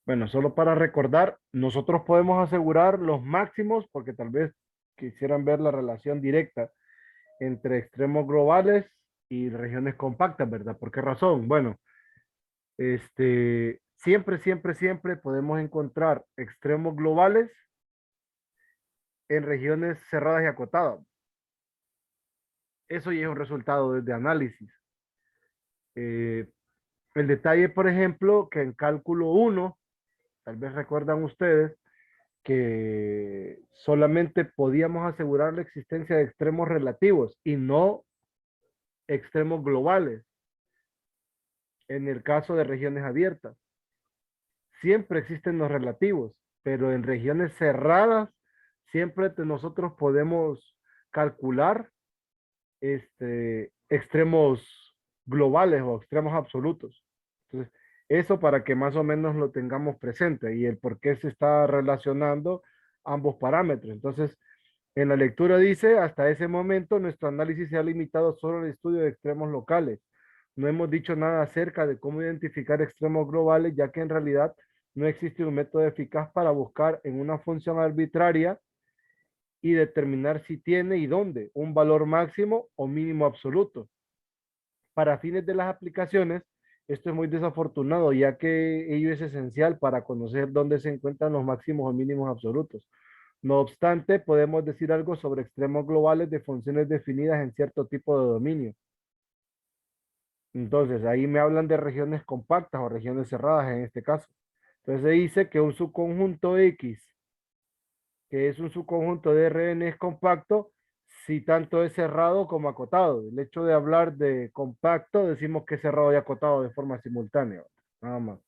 Bueno, solo para recordar, nosotros podemos asegurar los máximos porque tal vez quisieran ver la relación directa entre extremos globales y regiones compactas, ¿verdad? ¿Por qué razón? Bueno, siempre podemos encontrar extremos globales en regiones cerradas y acotadas. Eso ya es un resultado de análisis. Eh, el detalle, por ejemplo, que en cálculo uno, tal vez recuerdan ustedes, que solamente podíamos asegurar la existencia de extremos relativos y no extremos globales en el caso de regiones abiertas. Siempre existen los relativos, pero en regiones cerradas siempre nosotros podemos calcular extremos globales o extremos absolutos. Entonces, eso para que más o menos lo tengamos presente y el por qué se está relacionando ambos parámetros. Entonces, en la lectura dice, hasta ese momento nuestro análisis se ha limitado solo al estudio de extremos locales. No hemos dicho nada acerca de cómo identificar extremos globales, ya que en realidad no existe un método eficaz para buscar en una función arbitraria y determinar si tiene y dónde un valor máximo o mínimo absoluto. Para fines de las aplicaciones, esto es muy desafortunado, ya que ello es esencial para conocer dónde se encuentran los máximos o mínimos absolutos. No obstante, podemos decir algo sobre extremos globales de funciones definidas en cierto tipo de dominio. Entonces, ahí me hablan de regiones compactas o regiones cerradas en este caso. Entonces, se dice que un subconjunto X, que es un subconjunto de Rn es compacto, si tanto es cerrado como acotado. El hecho de hablar de compacto, decimos que es cerrado y acotado de forma simultánea. Nada más.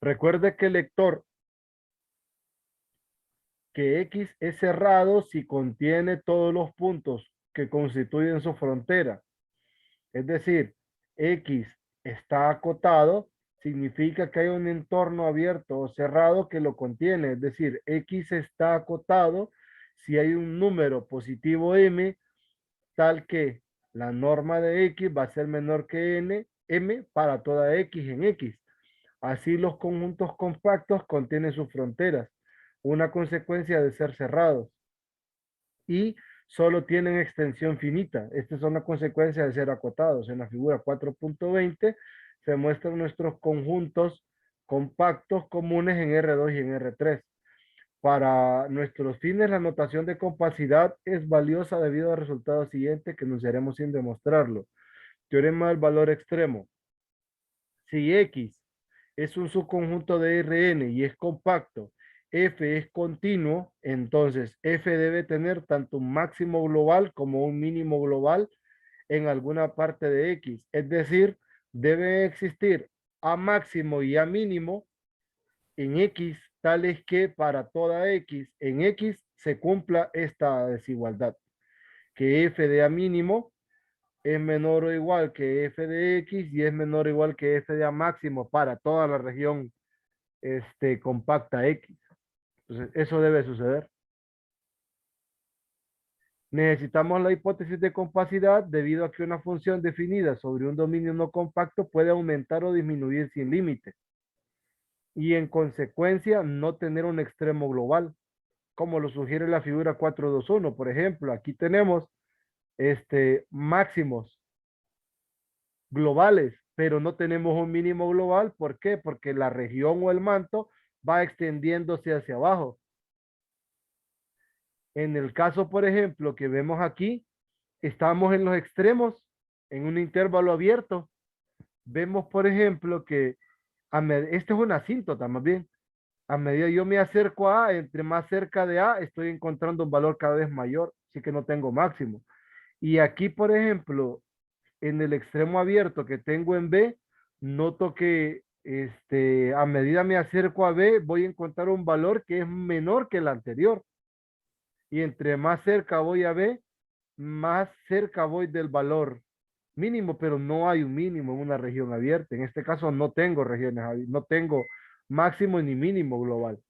Recuerde que el lector, que X es cerrado si contiene todos los puntos que constituyen su frontera. Es decir, X está acotado, significa que hay un entorno abierto o cerrado que lo contiene. Es decir, X está acotado si hay un número positivo M tal que la norma de X va a ser menor que M para toda X en X. Así los conjuntos compactos contienen sus fronteras, una consecuencia de ser cerrados y solo tienen extensión finita. Esta es una consecuencia de ser acotados. En la figura 4.20 se muestran nuestros conjuntos compactos comunes en R2 y en R3. Para nuestros fines, la notación de compacidad es valiosa debido al resultado siguiente que nos haremos sin demostrarlo. Teorema del valor extremo. Si X es un subconjunto de Rn y es compacto, F es continuo, entonces F debe tener tanto un máximo global como un mínimo global en alguna parte de X. Es decir, debe existir A máximo y A mínimo en X, tales que para toda X en X se cumpla esta desigualdad, que F de A mínimo es menor o igual que f de x y es menor o igual que f de a máximo para toda la región compacta X. Entonces, eso debe suceder. Necesitamos la hipótesis de compacidad debido a que una función definida sobre un dominio no compacto puede aumentar o disminuir sin límite y en consecuencia no tener un extremo global, como lo sugiere la figura 421. Por ejemplo, aquí tenemos máximos globales, pero no tenemos un mínimo global. ¿Por qué? Porque la región o el manto va extendiéndose hacia abajo. En el caso, por ejemplo, que vemos aquí, estamos en los extremos, en un intervalo abierto. Vemos, por ejemplo, que esto es una asíntota más bien. A medida yo me acerco a A, entre más cerca de A, estoy encontrando un valor cada vez mayor, así que no tengo máximo. Y aquí, por ejemplo, en el extremo abierto que tengo en B, noto que a medida me acerco a B, voy a encontrar un valor que es menor que el anterior. Y entre más cerca voy a B, más cerca voy del valor mínimo, pero no hay un mínimo en una región abierta. En este caso no tengo regiones, no tengo máximo ni mínimo global.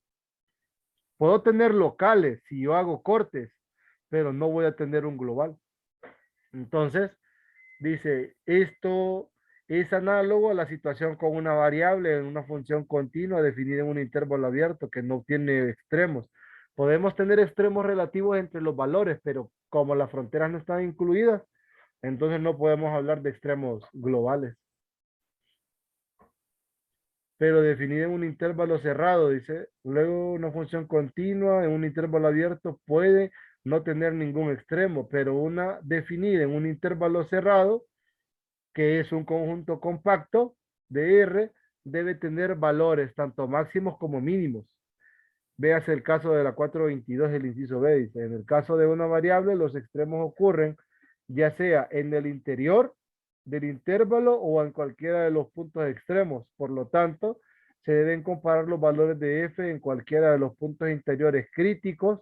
Puedo tener locales si yo hago cortes, pero no voy a tener un global. Entonces, Dice, esto es análogo a la situación con una variable en una función continua definida en un intervalo abierto que no tiene extremos. Podemos tener extremos relativos entre los valores, pero como las fronteras no están incluidas, entonces no podemos hablar de extremos globales. Pero definida en un intervalo cerrado, dice, luego una función continua en un intervalo abierto puede no tener ningún extremo, pero una definida en un intervalo cerrado, que es un conjunto compacto de R, debe tener valores tanto máximos como mínimos. Veas el caso de la 422 del inciso B, dice, en el caso de una variable, los extremos ocurren ya sea en el interior del intervalo o en cualquiera de los puntos extremos. Por lo tanto, se deben comparar los valores de f en cualquiera de los puntos interiores críticos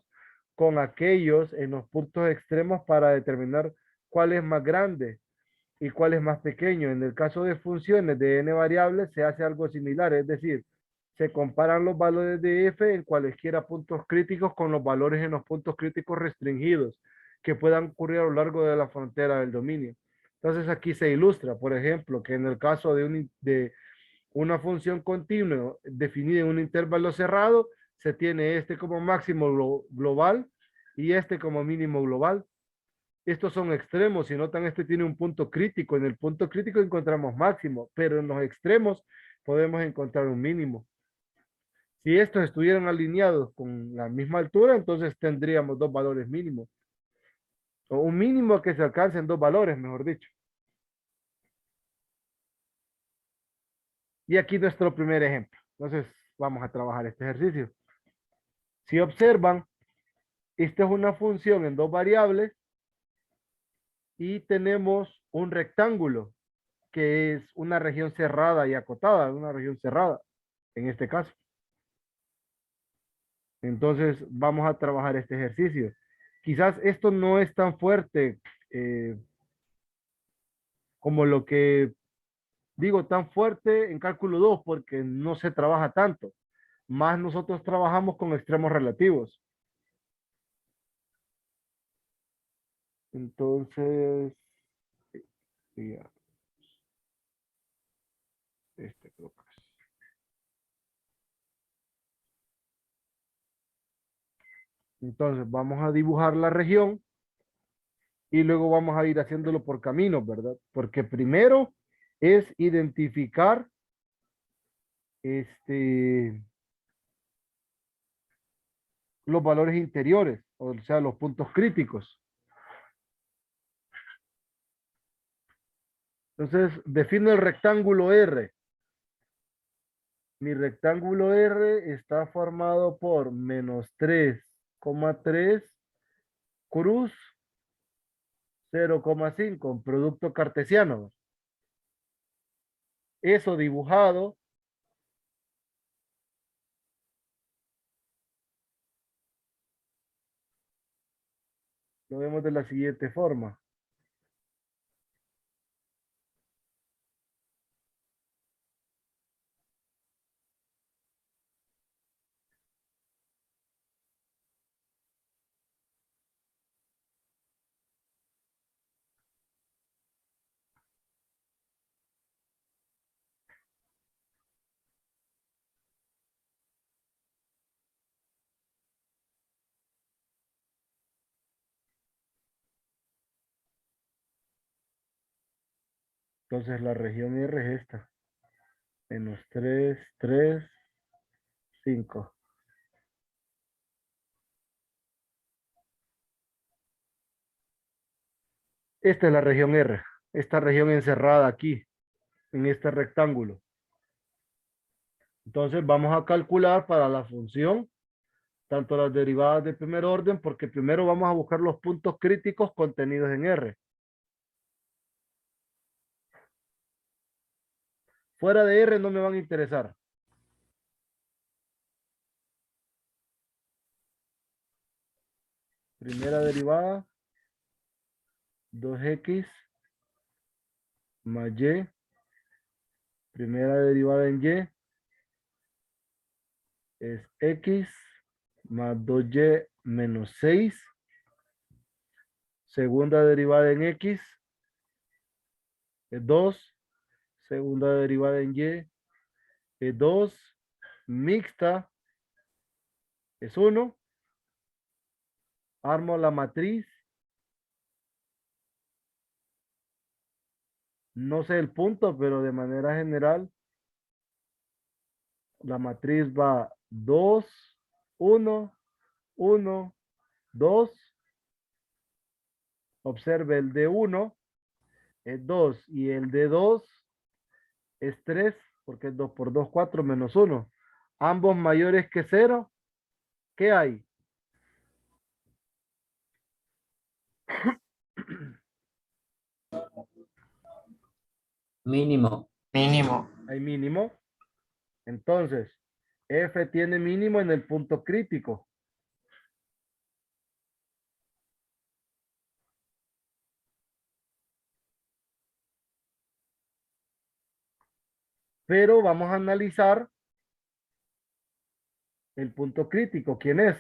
con aquellos en los puntos extremos para determinar cuál es más grande y cuál es más pequeño. En el caso de funciones de n variables se hace algo similar, es decir, se comparan los valores de f en cualesquiera puntos críticos con los valores en los puntos críticos restringidos que puedan ocurrir a lo largo de la frontera del dominio. Entonces aquí se ilustra, por ejemplo, que en el caso de una función continua definida en un intervalo cerrado, se tiene este como máximo global y este como mínimo global. Estos son extremos, si notan, este tiene un punto crítico. En el punto crítico encontramos máximo, pero en los extremos podemos encontrar un mínimo. Si estos estuvieran alineados con la misma altura, entonces tendríamos dos valores mínimos. O un mínimo que se alcance en dos valores, mejor dicho. Y aquí nuestro primer ejemplo. Entonces, vamos a trabajar este ejercicio. Si observan, esta es una función en dos variables y tenemos un rectángulo que es una región cerrada y acotada, una región cerrada, en este caso. Entonces, vamos a trabajar este ejercicio. Quizás esto no es tan fuerte eh, como lo que digo, tan fuerte en cálculo 2 porque no se trabaja tanto. Más nosotros trabajamos con extremos relativos. Entonces, ya, este creo que es. Entonces, vamos a dibujar la región y luego vamos a ir haciéndolo por caminos, ¿verdad? Porque primero es identificar este, los valores interiores, o sea, los puntos críticos. Entonces, defino el rectángulo R. Mi rectángulo R está formado por -3,3 cruz 0,5, un producto cartesiano. Eso dibujado lo vemos de la siguiente forma. Entonces la región R es esta. -3, 3, 5. Esta es la región R. Esta región encerrada aquí, en este rectángulo. Entonces vamos a calcular para la función tanto las derivadas de primer orden, porque primero vamos a buscar los puntos críticos contenidos en R. Fuera de R no me van a interesar. Primera derivada, 2x más y. Primera derivada en y es x más 2y menos 6. Segunda derivada en x es 2. Segunda derivada en y es 2. Mixta es 1. Armo la matriz. No sé el punto, pero de manera general, la matriz va 2, 1, 1, 2. Observe el de 1 es 2 y el de 2 es 3 porque es 2 por 2, 4 menos 1. Ambos mayores que 0. ¿Qué hay? Mínimo. Mínimo. Hay mínimo. Entonces, F tiene mínimo en el punto crítico. Pero vamos a analizar el punto crítico. ¿Quién es?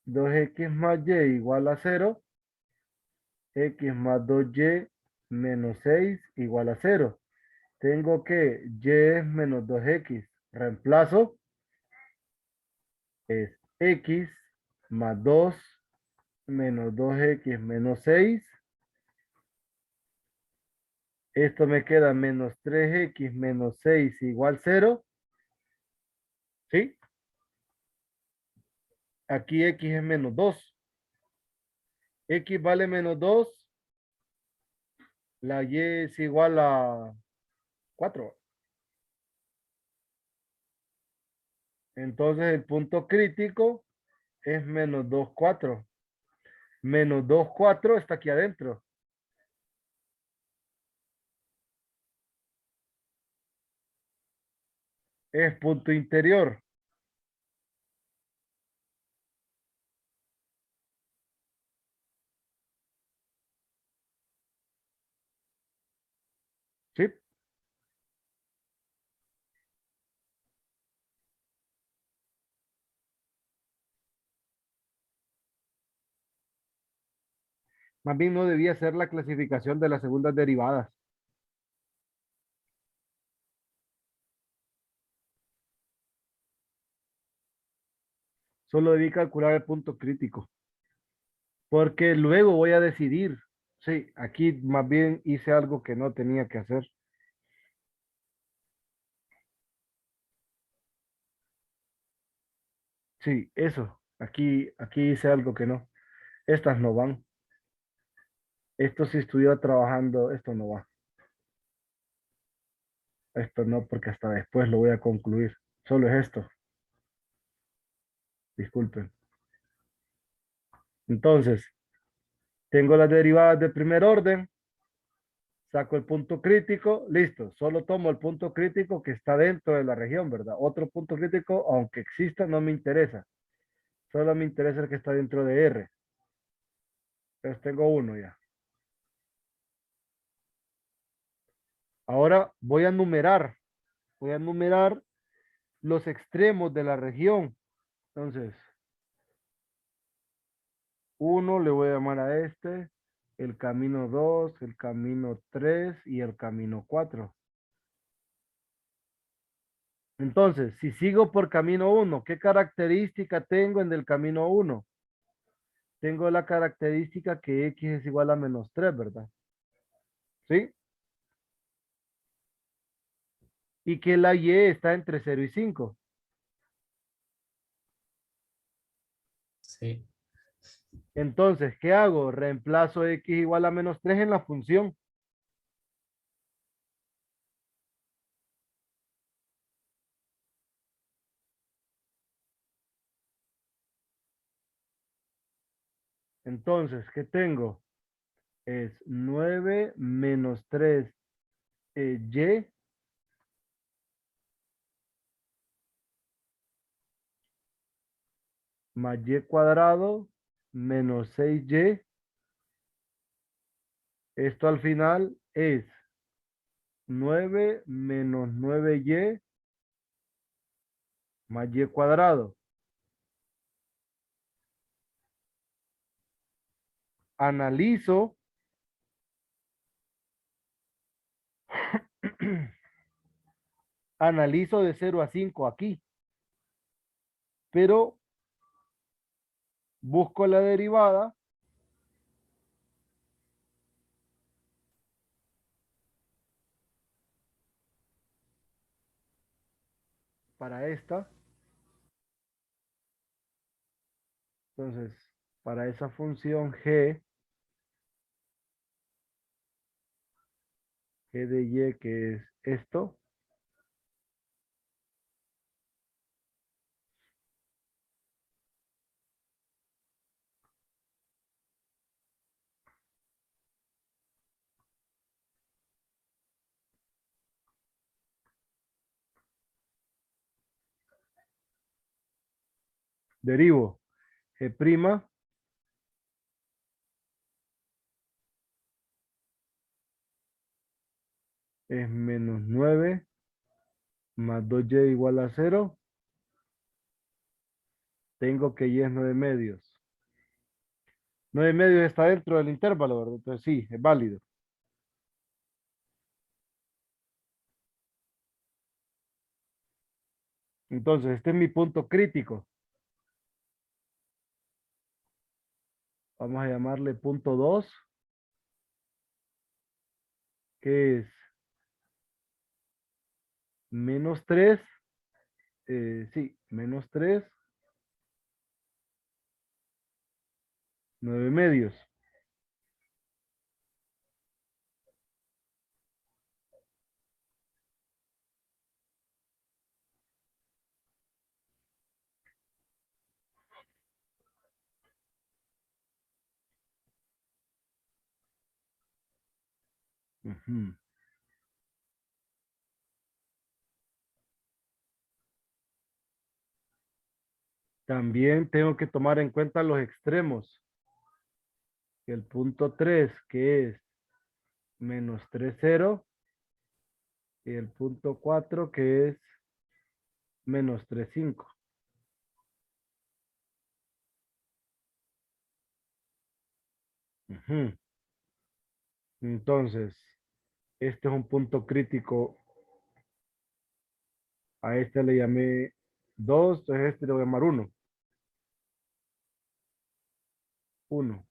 2x más y igual a 0. X más 2y menos 6 igual a 0. Tengo que y es menos 2x. Reemplazo. Es x más 2 menos 2x menos 6. Esto me queda menos 3x menos 6 igual 0. ¿Sí? Aquí x es menos 2. X vale menos 2. La y es igual a 4. Entonces el punto crítico es menos 2 4. Menos 2 4 está aquí adentro. Es punto interior. ¿Sí? Más bien no debía ser la clasificación de las segundas derivadas. Solo debí calcular el punto crítico. Porque luego voy a decidir. Sí, aquí más bien hice algo que no tenía que hacer. Sí, eso. Aquí hice algo que no. Estas no van. Esto si estuviera trabajando, esto no va. Esto no, porque hasta después lo voy a concluir. Solo es esto. Disculpen. Entonces, tengo las derivadas de primer orden. Saco el punto crítico. Listo. Solo tomo el punto crítico que está dentro de la región, ¿verdad? Otro punto crítico, aunque exista, no me interesa. Solo me interesa el que está dentro de R. Entonces tengo uno ya. Ahora voy a numerar. Voy a numerar los extremos de la región. Entonces, uno le voy a llamar a este, el camino 2, el camino 3 y el camino 4. Entonces, si sigo por camino 1, ¿qué característica tengo en el camino 1? Tengo la característica que x es igual a menos 3, ¿verdad? ¿Sí? Y que la y está entre 0 y 5. Sí. Entonces, ¿qué hago? Reemplazo x igual a menos 3 en la función. Entonces, ¿qué tengo? Es 9 menos 3 y más y cuadrado menos 6y. Esto al final es 9 menos 9y más y cuadrado. Analizo analizo de 0 a 5 aquí, pero busco la derivada para esta. Entonces, para esa función g de y, que es esto, derivo g' es menos 9 más 2y igual a 0. Tengo que y es 9 medios. 9 medios está dentro del intervalo, ¿verdad? Entonces sí, es válido. Entonces, este es mi punto crítico. Vamos a llamarle punto 2, que es menos 3. Sí, menos 3, 9 medios. Ujú. También tengo que tomar en cuenta los extremos. El punto 3, que es menos 3 0, y el punto 4, que es menos 3 5. Ujú. Entonces, este es un punto crítico. A este le llamé 2, entonces a este le voy a llamar 1. 1.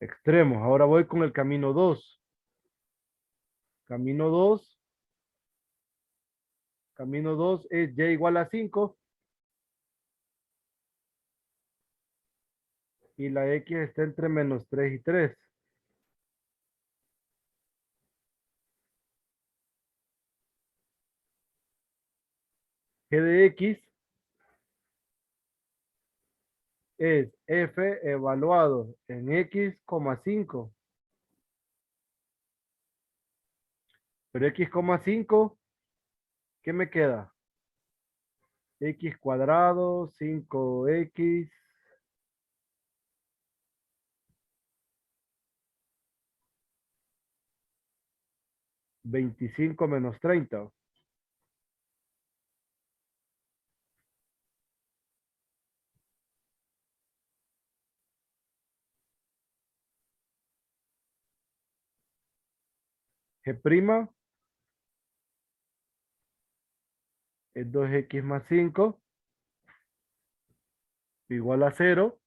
Extremos. Ahora voy con el camino 2. Camino 2. Camino 2 es y igual a 5 y la x está entre menos 3 y 3. G de x es f evaluado en x, 5. Pero x, 5, ¿qué me queda? X cuadrado, 5x, 25 menos 30. G' es 2x más 5 igual a 0.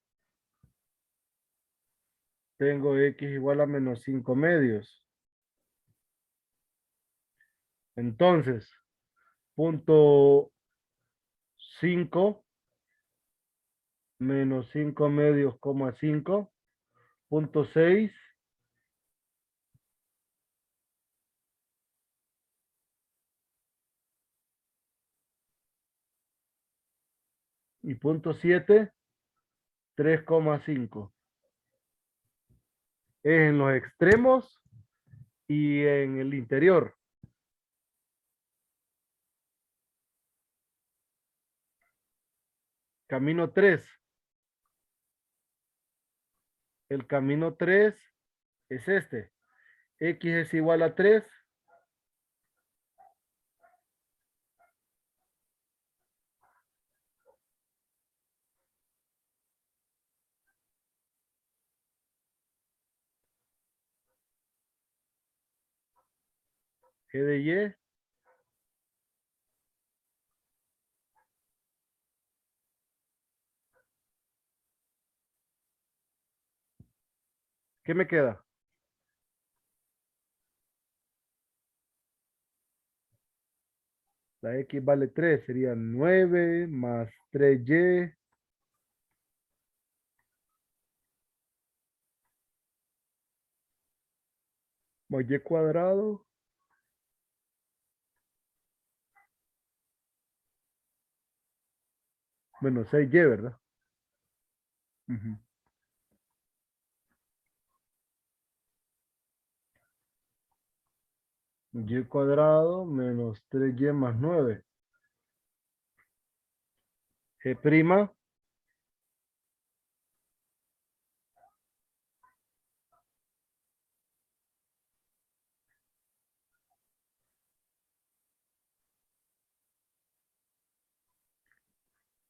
Tengo x igual a menos 5 medios. Entonces, punto 5 menos 5 medios, 5. Punto 6 y punto 7, 3,5. Es en los extremos y en el interior. Camino 3. El camino 3 es este. X es igual a 3. G de Y. ¿Qué me queda? La X vale 3, sería 9 más 3Y más Y cuadrado menos 6Y, ¿verdad? Ujú. Y cuadrado menos 3Y más 9. G prima,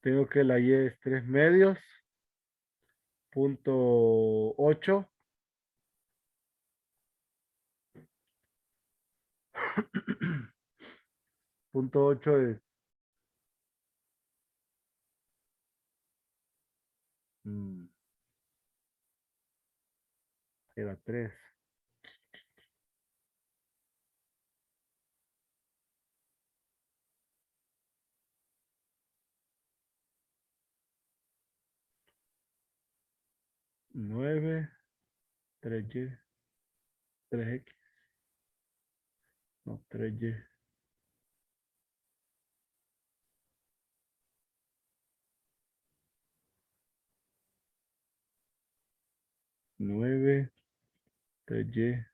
tengo que la Y es 3 medios, punto 8. Punto 8 es, mm, era 3. 9, 3Y, 3X, no, 3Y, 9, 3Y,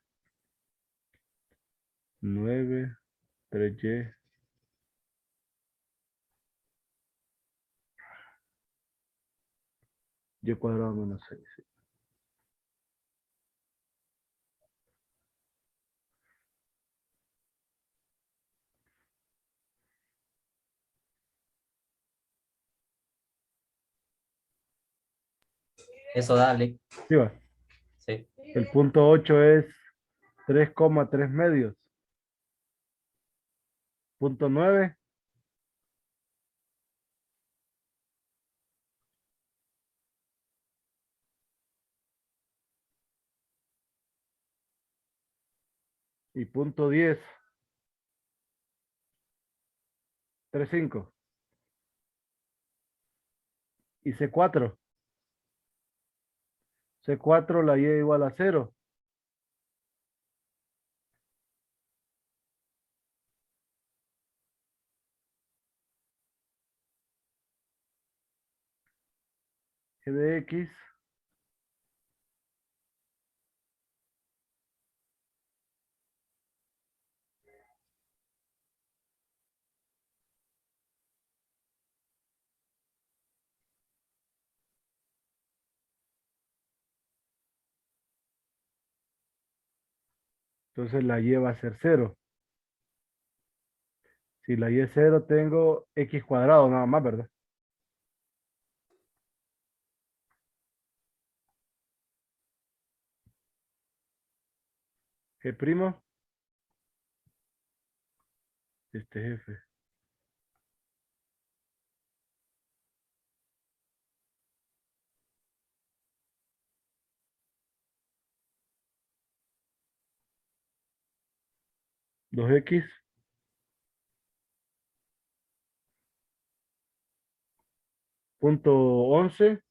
9, 3Y, Y cuadrado menos 6. Eso dale. Sí, va. Sí. El punto 8 es 3,3 medios. Punto 9, y punto 10, 3,5. Y C4. C4 la Y igual a 0. G de X entonces la Y va a ser 0. Si la Y es 0, tengo X cuadrado nada más, ¿verdad? G primo, este es F. 2X, punto 11,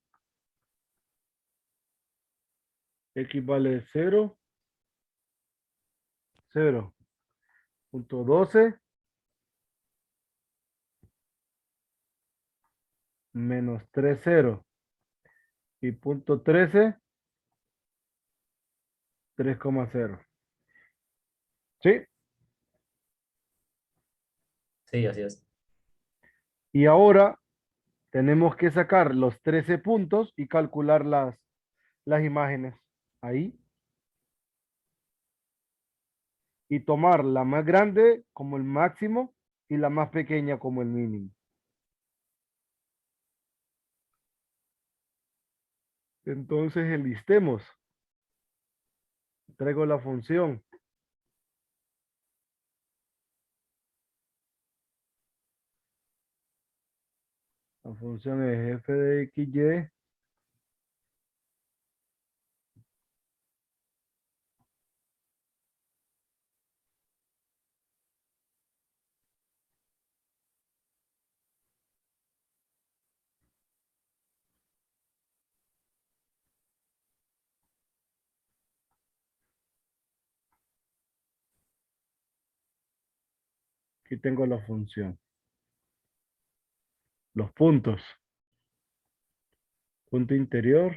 X vale 0, 0. Punto 12 menos 3, 0. Y punto 13, 3,0. ¿Sí? Sí, así es. Y ahora tenemos que sacar los 13 puntos y calcular las imágenes ahí. Y tomar la más grande como el máximo y la más pequeña como el mínimo. Entonces enlistemos. Traigo la función La función es f de x, y. Aquí tengo la función. Los puntos. Punto interior.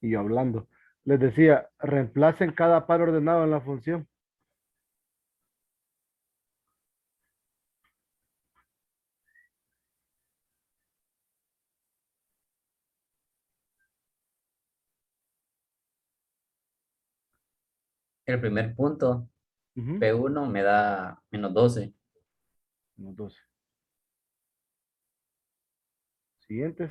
Y yo hablando. Les decía, reemplacen cada par ordenado en la función. El primer punto, Ujú, P1 me da -12. unos 12. Siguientes.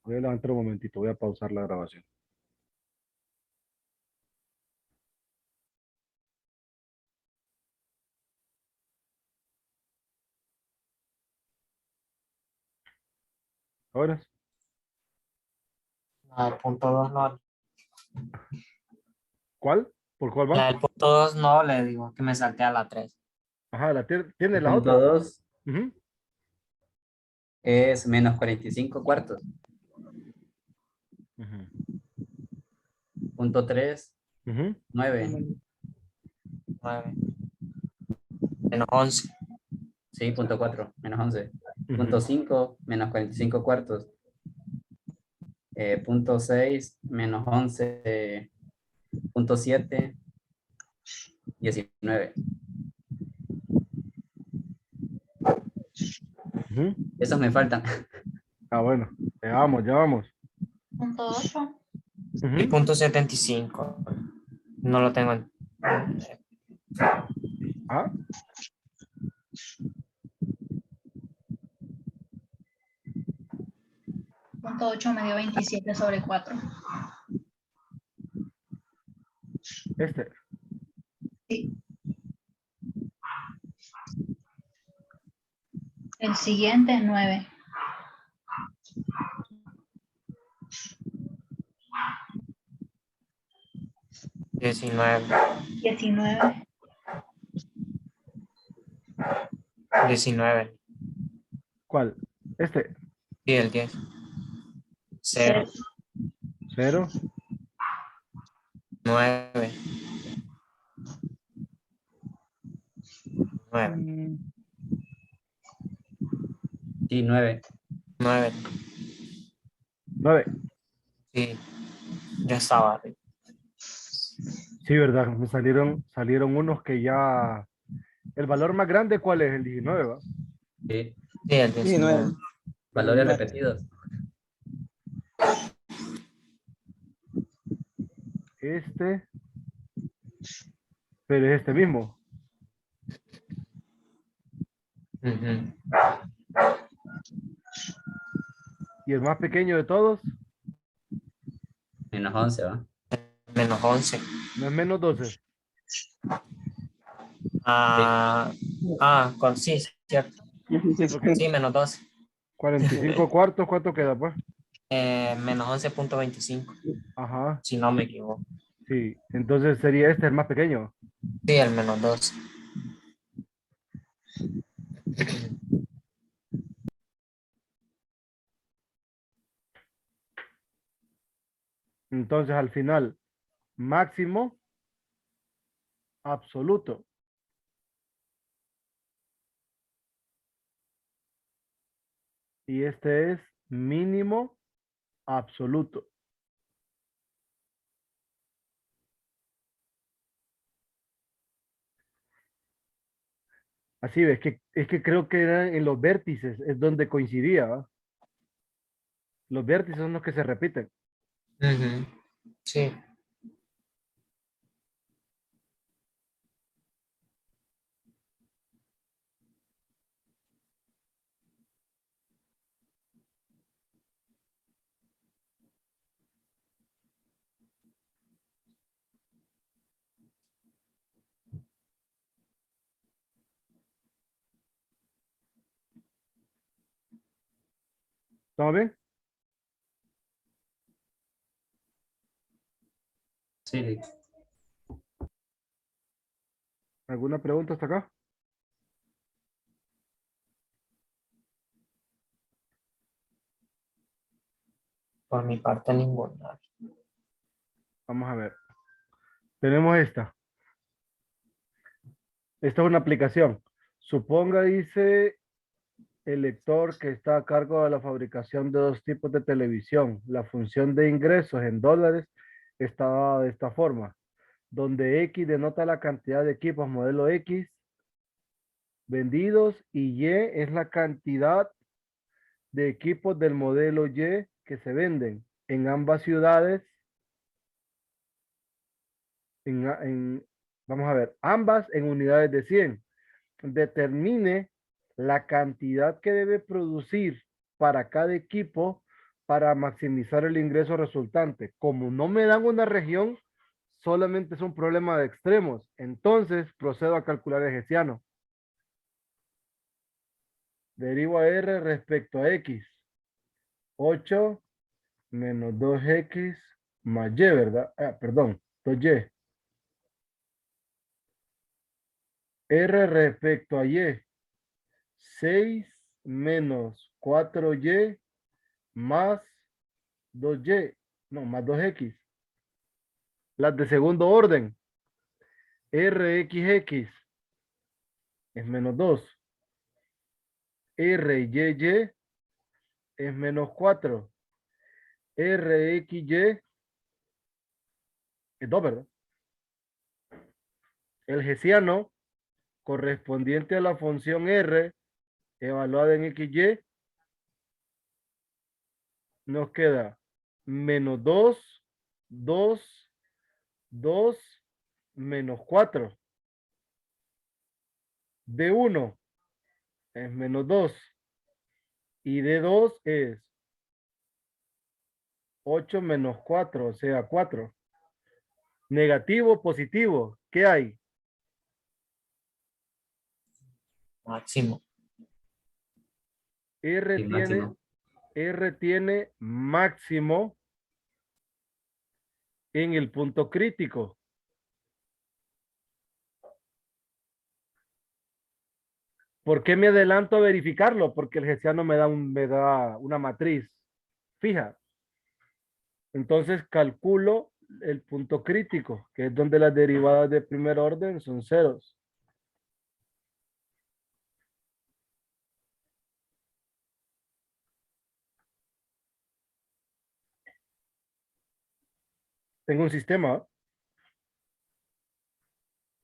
Voy a levantar un momentito, voy a pausar la grabación. Ahora, La del punto 2 no. ¿cuál? ¿Por cuál La va? del punto 2 no, le digo que me salté a la 3. Ajá, tiene El la punto otra. 2 Ujú, es menos 45 cuartos. ujú, Punto 3, ujú, 9. 9. Menos 11. Sí, punto 4, menos 11. Punto ujú. 5, menos 45 cuartos. Punto 6, menos 11. Punto 7, 19. Ujú. Esos me faltan. Ah, bueno, ya vamos, ya vamos. Punto 8. Y Ujú. punto 75. No lo tengo en. Ah, Punto 8 me dio 27 sobre 4. este. Sí. El siguiente, 9. 19. 19. 19. ¿Cuál? Este. Y el 10. 0. 0. Cero. 9. 9. Mm, Sí, 9. 9. 9. Sí, ya estaba arriba. Sí, ¿verdad? Me salieron unos que ya... El valor más grande, ¿cuál es? El 19, ¿va? Sí. Sí, el 19. 19. Valores repetidos. Este, pero es este mismo. Ujú. Y el más pequeño de todos, Menos 11, ¿va? Menos 11. no es menos 12. Sí. Sí, cierto. Sí, porque Sí, menos 12. 45 cuartos, ¿cuánto queda, pues? Menos 11.25. Ajá, Si no me equivoco. sí. Entonces sería este el más pequeño. Sí, el menos 12. Entonces al final, máximo absoluto. Y este es mínimo absoluto. Así ves, es que creo que era en los vértices, es donde coincidía, ¿va? Los vértices son los que se repiten. Ujú. Sí. ¿Estamos bien? Sí. ¿Alguna pregunta hasta acá? Por mi parte, ninguna. Vamos a ver. Tenemos esta. Esta es una aplicación. Suponga, dice el lector que está a cargo de la fabricación de dos tipos de televisión. La función de ingresos en dólares está de esta forma, donde X denota la cantidad de equipos modelo X vendidos y Y es la cantidad de equipos del modelo Y que se venden en ambas ciudades. Vamos a ver, ambas en unidades de 100. Determine la cantidad que debe producir para cada equipo para maximizar el ingreso resultante. Como no me dan una región, solamente es un problema de extremos. Entonces procedo a calcular el hessiano. Derivo a R respecto a X. 8 menos 2X más Y, ¿verdad? Perdón, 2Y. R respecto a Y. 6 menos 4Y más 2Y. No, más 2X. Las de segundo orden. RXX es menos 2. RYY es menos 4. RXY es 2, ¿verdad? El hessiano correspondiente a la función R evaluada en XY nos queda menos 2, 2, 2, menos 4. D1 es menos 2 y D2 es 8 menos 4, o sea, 4. Negativo, positivo, ¿qué hay? Máximo. R Sí, tiene, máximo. R tiene máximo en el punto crítico. ¿Por qué me adelanto a verificarlo? Porque el hessiano me da una matriz fija. Entonces calculo el punto crítico, que es donde las derivadas de primer orden son ceros. Tengo un sistema.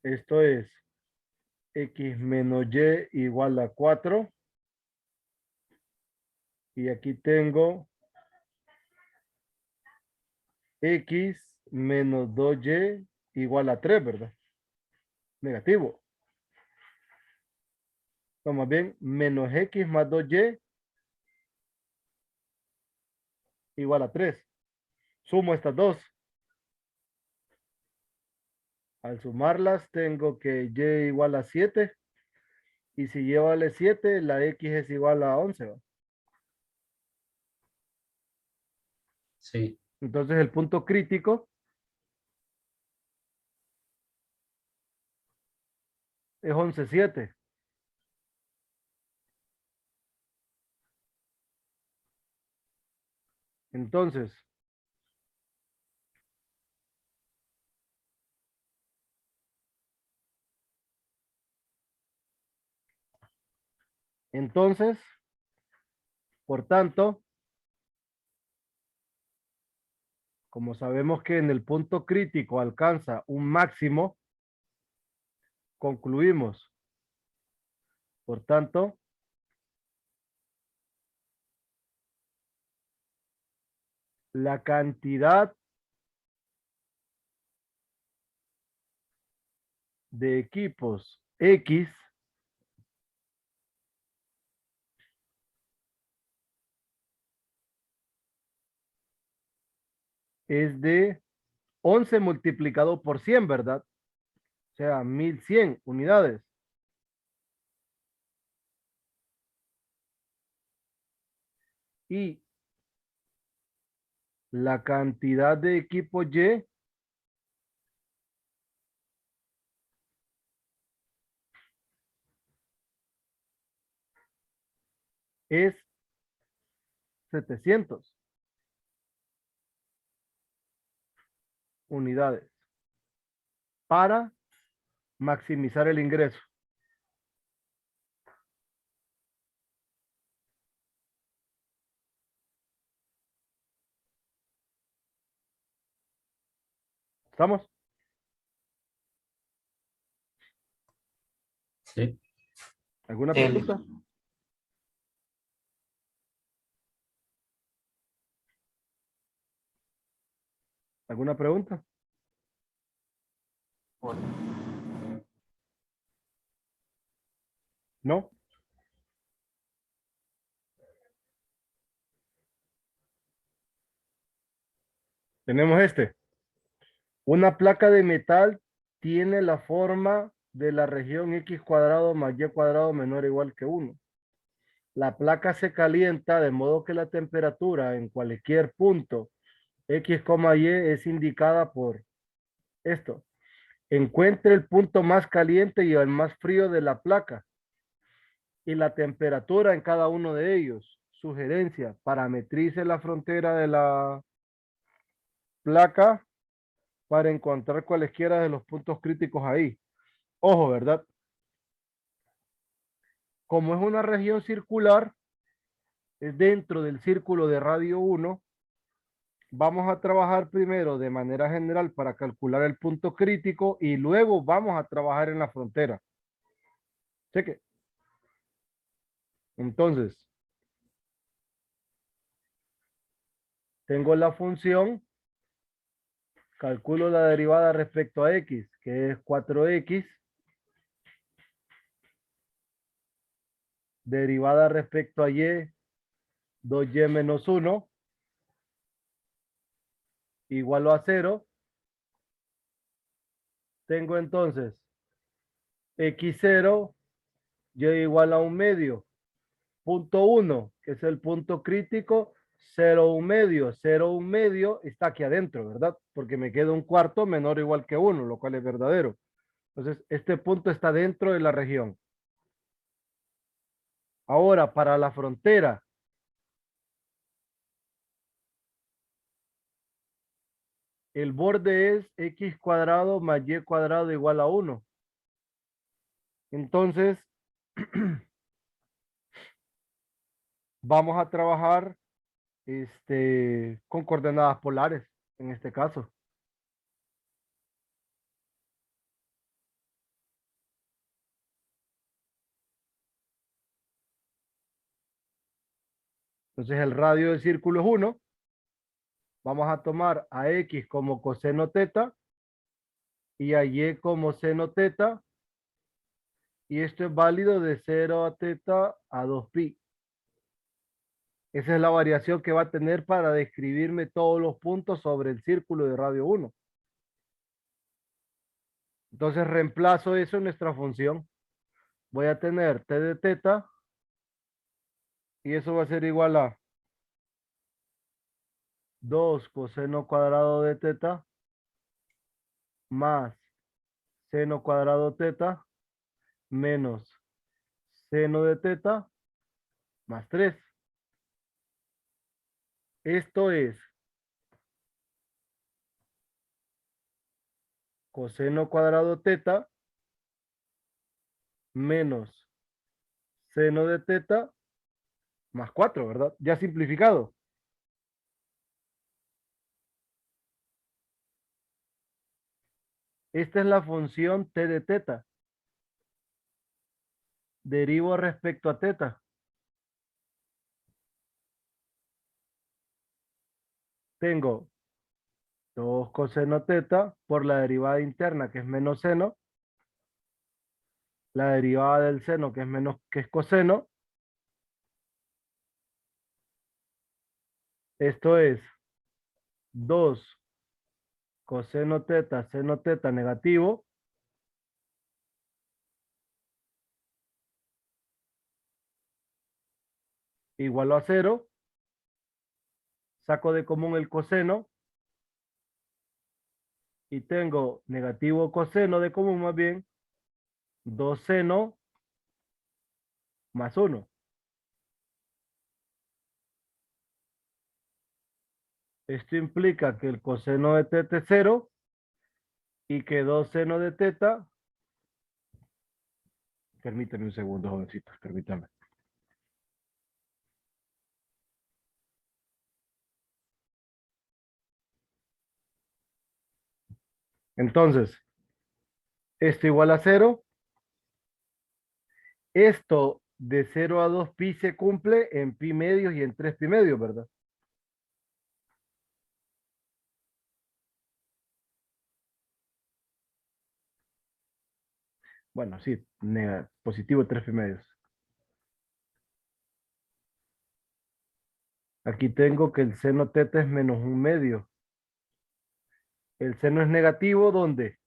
Esto es X menos Y igual a 4. Y aquí tengo X menos 2Y igual a 3, ¿verdad? Negativo. Vamos bien, menos X más 2Y igual a 3. Sumo estas dos. Al sumarlas tengo que Y igual a 7. Y si Y vale 7, la X es igual a 11, ¿va? Sí, Entonces el punto crítico es 11,7. Entonces, por tanto, como sabemos que en el punto crítico alcanza un máximo, concluimos. Por tanto, la cantidad de equipos X es de 11 multiplicado por 100, ¿verdad? O sea, 1100 unidades. Y la cantidad de equipo Y es 700 unidades para maximizar el ingreso. ¿Estamos? sí. ¿Alguna L. pregunta? ¿Alguna pregunta? ¿No? Tenemos este. Una placa de metal tiene la forma de la región x cuadrado más y cuadrado menor o igual que 1. La placa se calienta de modo que la temperatura en cualquier punto x, y es indicada por esto. Encuentre el punto más caliente y el más frío de la placa y la temperatura en cada uno de ellos. Sugerencia, parametrice la frontera de la placa para encontrar cualesquiera de los puntos críticos ahí. Ojo, ¿verdad? Como es una región circular, es dentro del círculo de radio 1, vamos a trabajar primero de manera general para calcular el punto crítico y luego vamos a trabajar en la frontera. Cheque. Entonces, tengo la función, calculo la derivada respecto a x, que es 4x, derivada respecto a y, 2y menos 1, igual a 0. Tengo entonces x0, y igual a 1/2. Punto 1, que es el punto crítico, 0, 1/2. 0, 1/2 está aquí adentro, ¿verdad? Porque me queda un cuarto menor o igual que 1, lo cual es verdadero. Entonces, este punto está dentro de la región. Ahora, para la frontera, el borde es x cuadrado más y cuadrado igual a 1. Entonces, vamos a trabajar con coordenadas polares, en este caso. Entonces, el radio del círculo es 1. Vamos a tomar a x como coseno teta y a y como seno teta. Y esto es válido de 0 a teta a 2pi. Esa es la variación que va a tener para describirme todos los puntos sobre el círculo de radio 1. Entonces reemplazo eso en nuestra función. Voy a tener t de teta y eso va a ser igual a 2 coseno cuadrado de teta más seno cuadrado teta menos seno de teta más 3. Esto es coseno cuadrado teta menos seno de teta más 4, ¿verdad? Ya simplificado. Esta es la función t de teta. Derivo respecto a teta. Tengo 2 coseno teta por la derivada interna, que es menos seno. La derivada del seno, que es coseno. Esto es 2 coseno teta, seno teta negativo. Igual a 0. Saco de común el coseno. Y tengo negativo coseno de común más bien. 2 seno más 1. Esto implica que el coseno de teta es 0 y que 2 seno de teta. Permítame un segundo, jovencito, permítame. Entonces, esto igual a 0. Esto de 0 a 2 pi se cumple en pi medios y en 3 pi medios, ¿verdad? Bueno, sí, positivo 3 pi medios. Aquí tengo que el seno teta es menos 1/2. El seno es negativo, ¿dónde?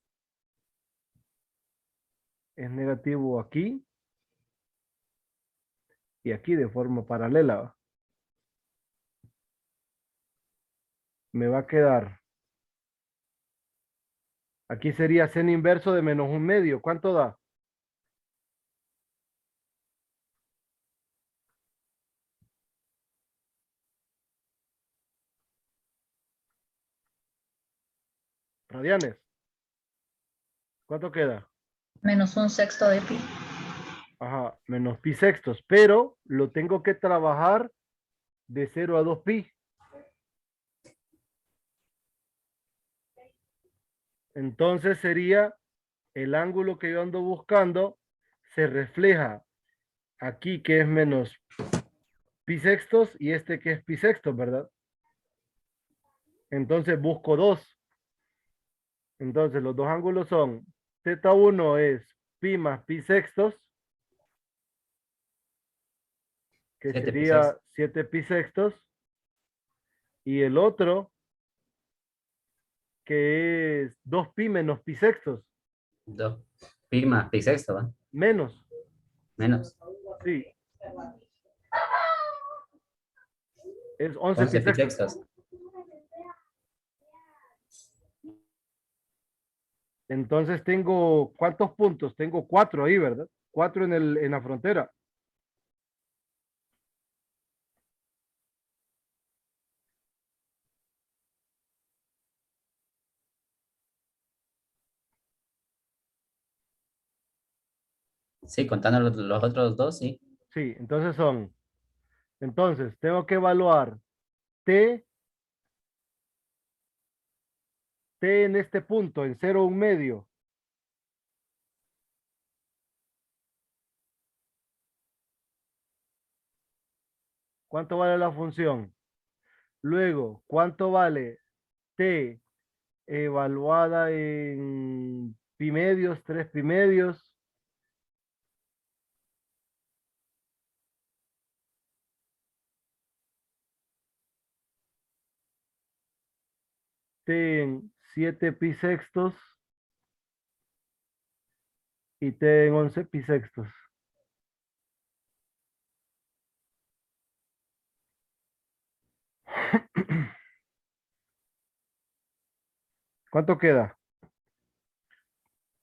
Es negativo aquí y aquí de forma paralela, ¿va? Me va a quedar, aquí sería seno inverso de menos 1/2. ¿Cuánto da? Radianes. ¿Cuánto queda? Menos 1/6 de pi. Ajá, menos pi sextos, pero lo tengo que trabajar de 0 a 2 pi. Entonces sería el ángulo que yo ando buscando se refleja aquí que es menos pi sextos y este que es pi sextos, ¿verdad? Entonces busco 2. Entonces los dos ángulos son teta 1 es pi más pi sextos, que 7 pi sería 7 pi sextos, y el otro que es 2 pi menos pi sextos, 2 pi más pi sexto, ¿va? menos, Menos sí, es 11 pi 11 pi sextos. sextos. Entonces tengo, ¿cuántos puntos? Tengo 4 ahí, ¿verdad? 4 en la frontera. Sí, contando los otros dos, sí. Sí, entonces tengo que evaluar T, T en este punto, en 0,1/2. ¿Cuánto vale la función? Luego, ¿cuánto vale T evaluada en pi medios, 3 pi medios? T en 7 pi sextos y T en 11 pi sextos. ¿Cuánto queda?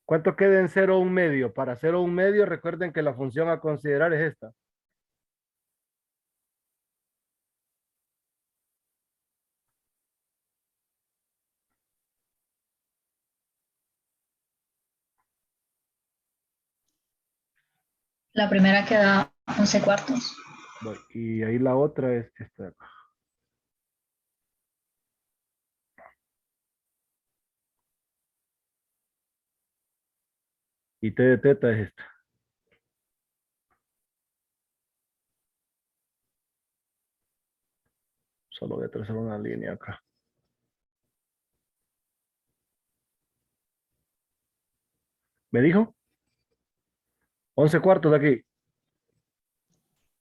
¿Cuánto queda en 0,1/2? Para 0,1/2, recuerden que la función a considerar es esta. La primera queda 11/4. Bueno, y ahí la otra es esta de acá. Y T de teta es esta. Solo voy a trazar una línea acá. ¿Me dijo? 11/4 de aquí.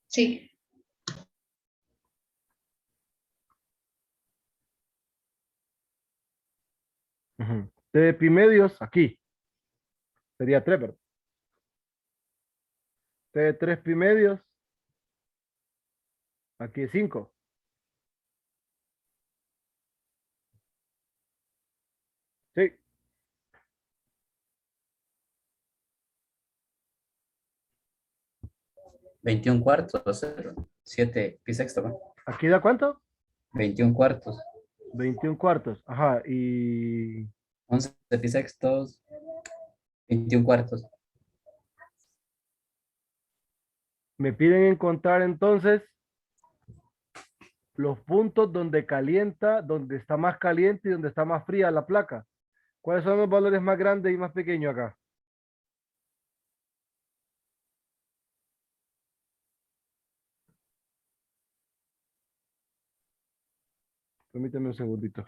Sí, Ujú. T de pi medios aquí. Sería 3, ¿verdad? T de 3 pi medios. Aquí es 5. Sí. 21 cuartos, 7 pi sexto, ¿va? ¿Aquí da cuánto? 21 cuartos, 21 cuartos. Ajá. Y 11 pi sextos, 21 cuartos. me piden encontrar entonces los puntos donde calienta, donde está más caliente y donde está más fría la placa. ¿Cuáles son los valores más grandes y más pequeños acá? Permítame un segundito.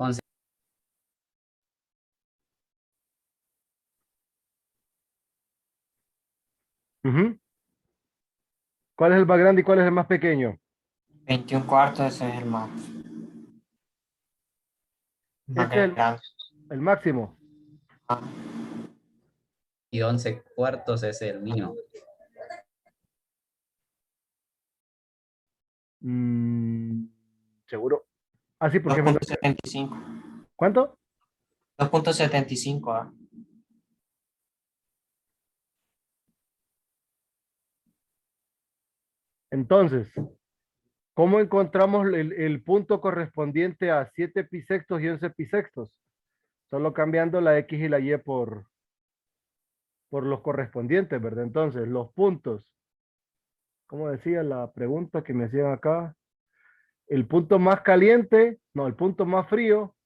Once. Ujú. ¿Cuál es el más grande y cuál es el más pequeño? 21 cuartos, ese es el más Este es grande. el máximo. Ah, Y 11 cuartos es el mínimo. Mm, ¿seguro? Ah, sí, porque es menor. 2.75. ¿Cuánto? 2.75. Ah. Entonces, ¿cómo encontramos el punto correspondiente a 7 pisextos y 11 pisextos? Solo cambiando la X y la Y por los correspondientes, ¿verdad? Entonces, los puntos, como decía la pregunta que me hacían acá, el punto más caliente, no, el punto más frío,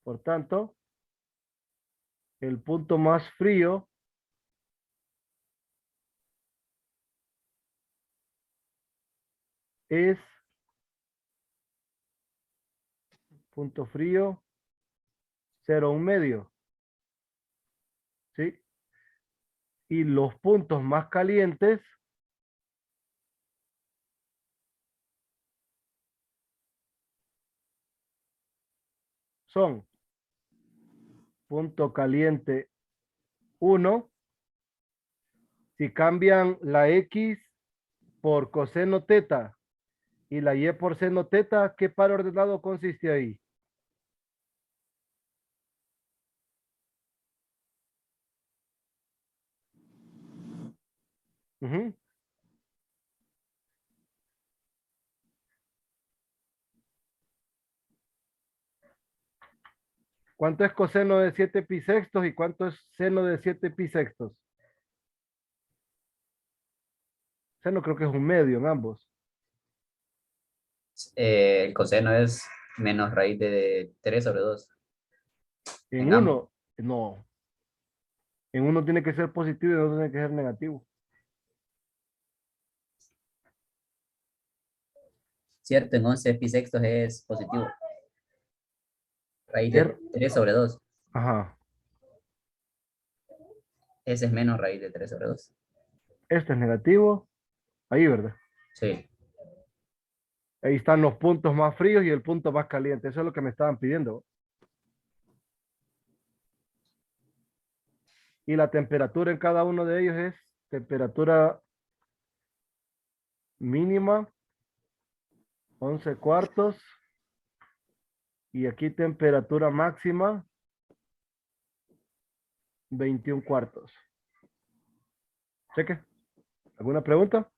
por tanto, el punto más frío es punto frío 0,1 medio, ¿sí? Y los puntos más calientes son punto caliente 1. Si cambian la X por coseno teta y la Y por seno teta, ¿qué par ordenado consiste ahí? Ujú. ¿Cuánto es coseno de 7 pi sextos y cuánto es seno de 7 pi sextos? Seno creo que es un medio en ambos. El coseno es menos raíz de 3/2 En en ambos. uno, no. En uno tiene que ser positivo y en otro tiene que ser negativo. Cierto, en 11 pisextos es positivo. Raíz de Er- 3/2. Ajá. Ese es menos raíz de 3/2. Este es negativo. Ahí, ¿verdad? Sí. Ahí están los puntos más fríos y el punto más caliente. Eso es lo que me estaban pidiendo. Y la temperatura en cada uno de ellos es temperatura mínima, 11 cuartos. Y aquí temperatura máxima, 21 cuartos. Cheque. ¿Alguna pregunta?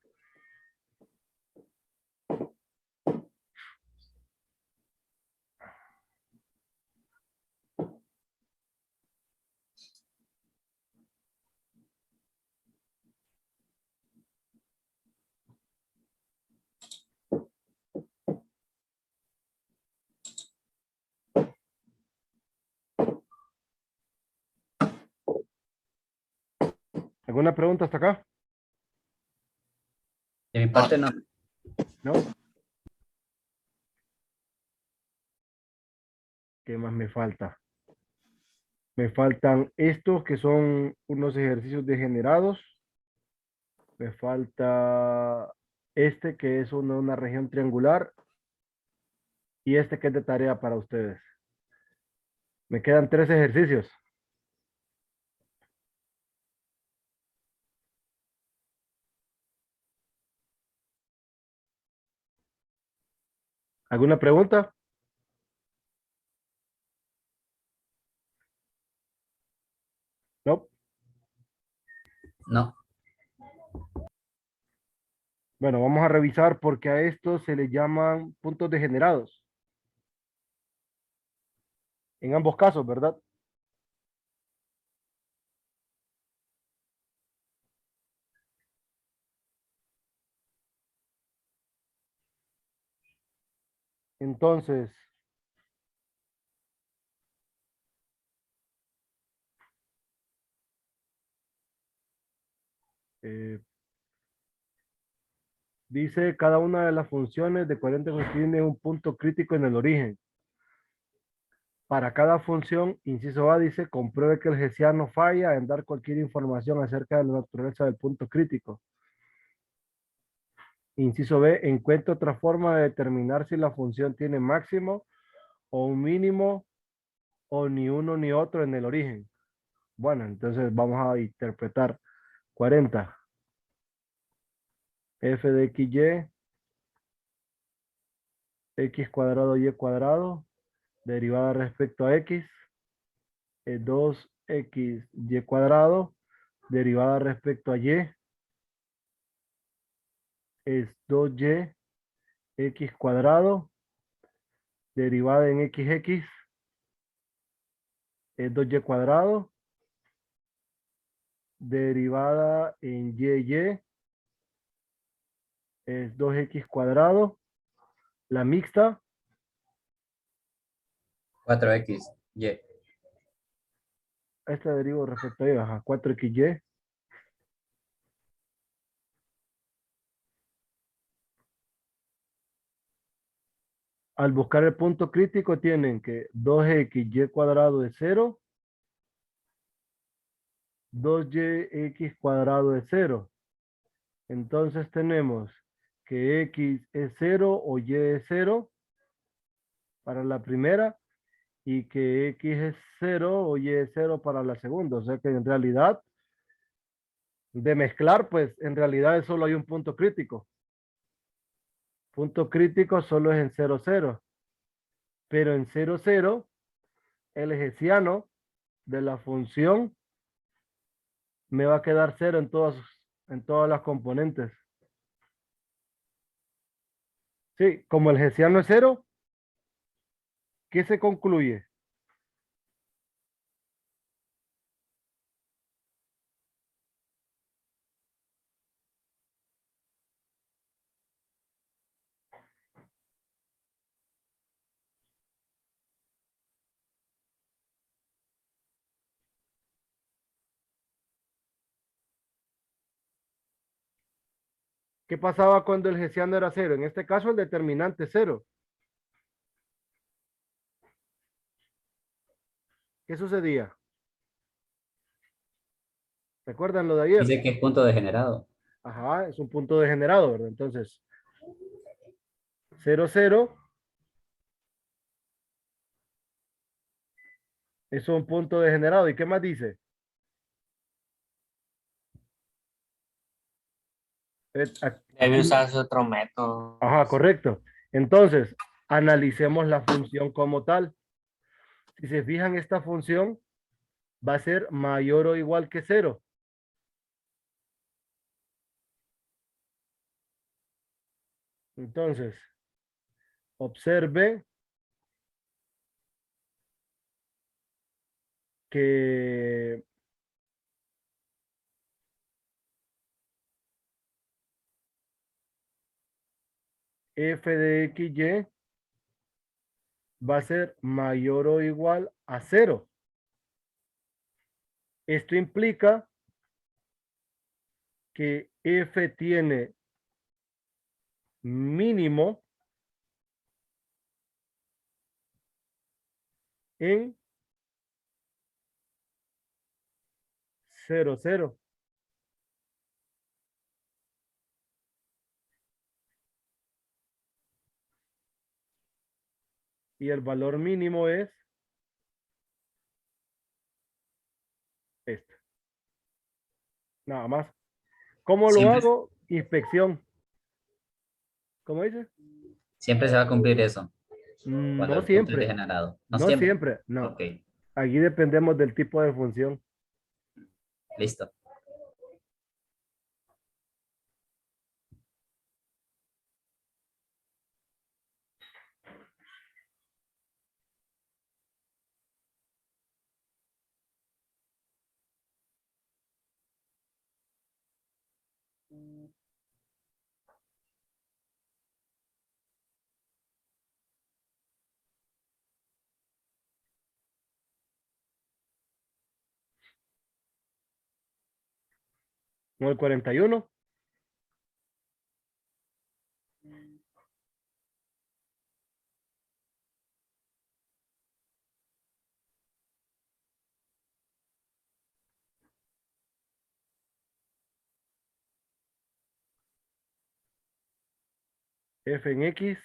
¿Alguna pregunta hasta acá? De mi No, parte no. ¿No? ¿Qué más me falta? Me faltan estos que son unos ejercicios degenerados. Me falta este que es una región triangular y este que es de tarea para ustedes. Me quedan 3 ejercicios. ¿Alguna pregunta? No. No. Bueno, vamos a revisar porque a estos se les llaman puntos degenerados. En ambos casos, ¿verdad? Entonces, eh, dice cada una de las funciones de coherente tiene un punto crítico en el origen. Para cada función, inciso A dice, compruebe que el hessiano falla en dar cualquier información acerca de la naturaleza del punto crítico. Inciso B, encuentre otra forma de determinar si la función tiene máximo o un mínimo o ni uno ni otro en el origen. Bueno, entonces vamos a interpretar 40. F de XY, X cuadrado Y cuadrado, derivada respecto a X, es 2X Y cuadrado, derivada respecto a Y, es 2Y X cuadrado, derivada en XX, es 2Y cuadrado, derivada en YY, es 2X cuadrado, la mixta, 4x, y. esta derivo respecto a Y, ajá, 4XY. Al buscar el punto crítico tienen que 2XY cuadrado es 0, 2YX cuadrado es 0. Entonces tenemos que X es 0 o Y es 0 para la primera y que X es 0 o Y es 0 para la segunda. O sea que en realidad, de mezclar, pues en realidad solo hay un punto crítico. Punto crítico solo es en 0, 0. Pero en 0, 0, el hessiano de la función me va a quedar 0 en todas las componentes. Sí, como el hessiano es 0, ¿qué se concluye? ¿Qué pasaba cuando el hessiano era 0? En este caso el determinante es 0. ¿Qué sucedía? ¿Recuerdan lo de ayer? Dice que es punto degenerado. Ajá, es un punto degenerado, ¿verdad? Entonces, 0, 0 es un punto degenerado. ¿Y qué más dice? Debe Aquí, usarse otro método. ajá, correcto. Entonces, analicemos la función como tal. Si se fijan, esta función va a ser mayor o igual que 0. Entonces, observe que f de xy va a ser mayor o igual a 0. Esto implica que f tiene mínimo en 0, 0. Y el valor mínimo es este. Nada más. ¿Cómo lo Siempre, hago? Inspección. ¿Cómo dice? siempre se va a cumplir eso cuando No el punto es siempre. degenerado. No No siempre. siempre. No. Ok. Aquí dependemos del tipo de función. Listo. ¿No el 41? F en X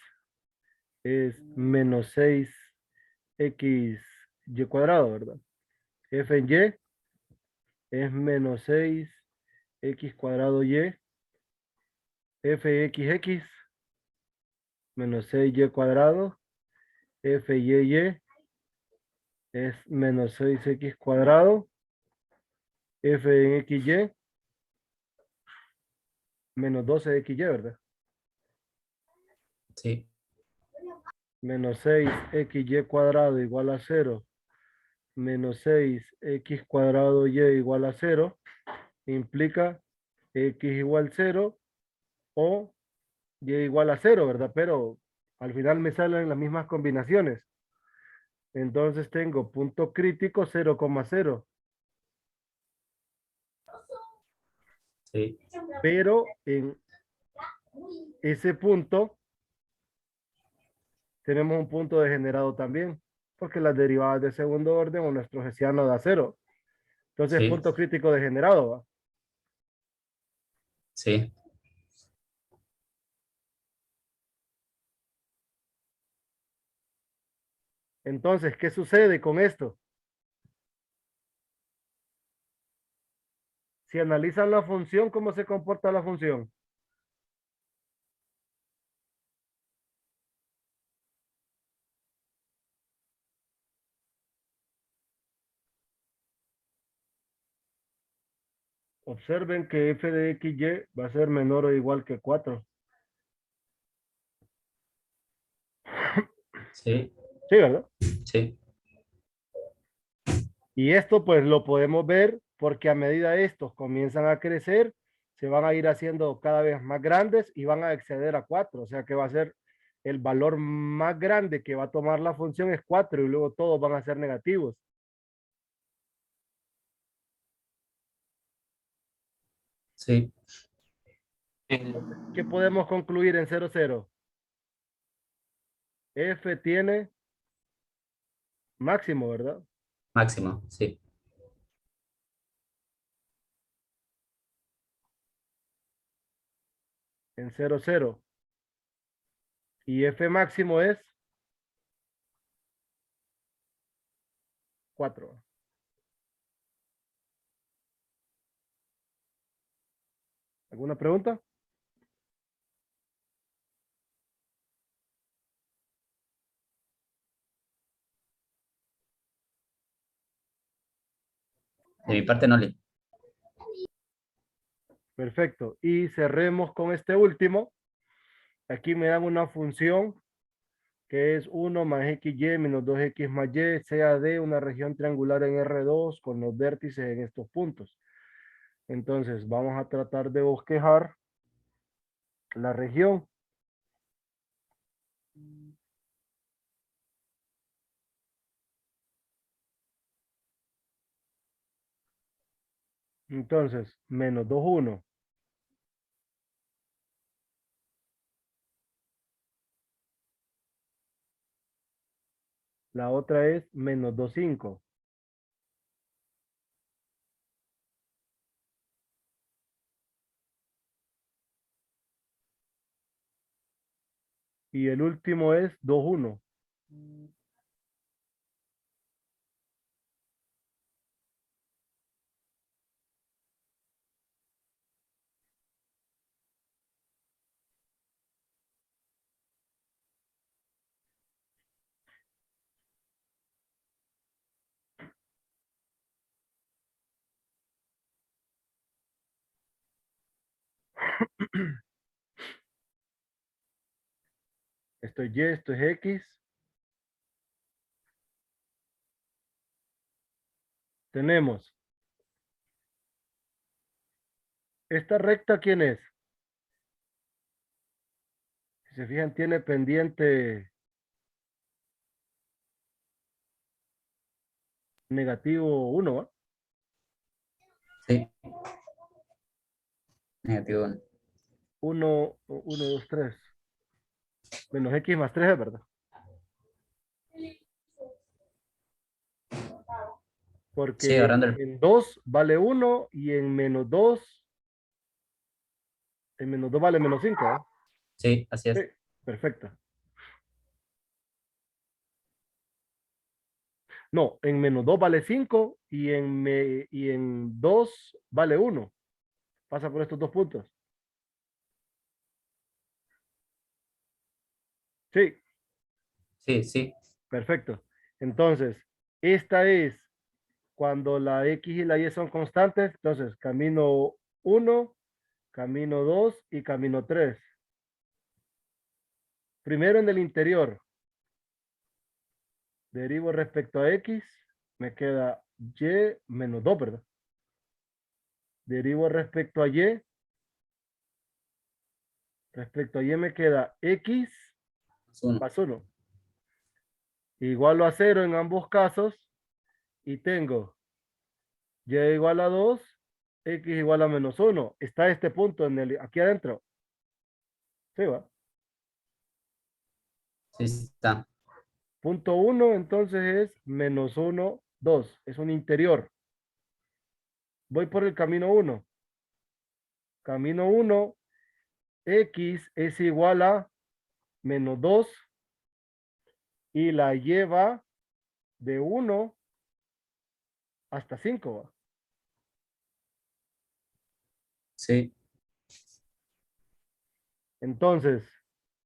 es menos 6x y cuadrado, ¿verdad? F en Y es menos 6x cuadrado Y. Fxx menos 6y cuadrado. Fyy es menos 6x cuadrado. F en XY menos 12xy, ¿verdad? Sí. Menos 6xy cuadrado igual a 0. Menos 6x cuadrado y igual a 0. Implica x igual 0 o y igual a 0, ¿verdad? Pero al final me salen las mismas combinaciones. Entonces tengo punto crítico 0,0. Sí. Pero en ese punto tenemos un punto degenerado también, porque las derivadas de segundo orden o nuestro hessiano da 0. Entonces Sí. punto crítico degenerado, ¿va? Sí. Entonces, ¿qué sucede con esto? Si analizan la función, ¿cómo se comporta la función? Observen que f de xy va a ser menor o igual que 4. Sí. Sí, ¿verdad? Sí. Y esto pues lo podemos ver porque a medida estos comienzan a crecer, se van a ir haciendo cada vez más grandes y van a exceder a 4. O sea que va a ser el valor más grande que va a tomar la función es 4 y luego todos van a ser negativos. Sí. ¿Qué podemos concluir en 0, 0? F tiene máximo, ¿verdad? Máximo. Sí. En 0, 0. Y F máximo es 4. ¿Alguna pregunta? De mi parte no le. Perfecto. Y cerremos con este último. Aquí me dan una función que es 1 más xy menos 2x más y, sea de una región triangular en R2 con los vértices en estos puntos. Entonces, vamos a tratar de bosquejar la región. Entonces, menos 2, 1. La otra es menos 2, 5. Y el último es 2, 1. Esto es Y, esto es X. Tenemos. ¿Esta recta quién es? Si se fijan, tiene pendiente negativo 1, ¿va? Sí. Negativo 1. 1, 1, 2, 3. Menos X más 3, ¿verdad? Sí, Porque agarrando el... en 2 vale 1 y en menos 2, en menos 2 vale menos 5, ¿va? Sí, así Sí, es. perfecto. No, en menos 2 vale 5 y en 2 vale 1. Pasa por estos dos puntos. Sí, Sí, sí. perfecto. Entonces, esta es cuando la X y la Y son constantes. Entonces, camino 1, camino 2 y camino 3. Primero en el interior, derivo respecto a X, me queda Y menos 2, ¿verdad? Derivo respecto a Y, respecto a Y me queda X Más 1. más 1. Igualo a 0 en ambos casos y tengo Y igual a 2, X igual a menos 1. Está este punto aquí adentro. Sí, va. Sí, está. Punto 1 entonces es menos 1, 2. Es un interior. Voy por el camino 1. Camino 1, X es igual a menos 2 y la lleva de 1 hasta 5. ¿Va? Sí, Entonces,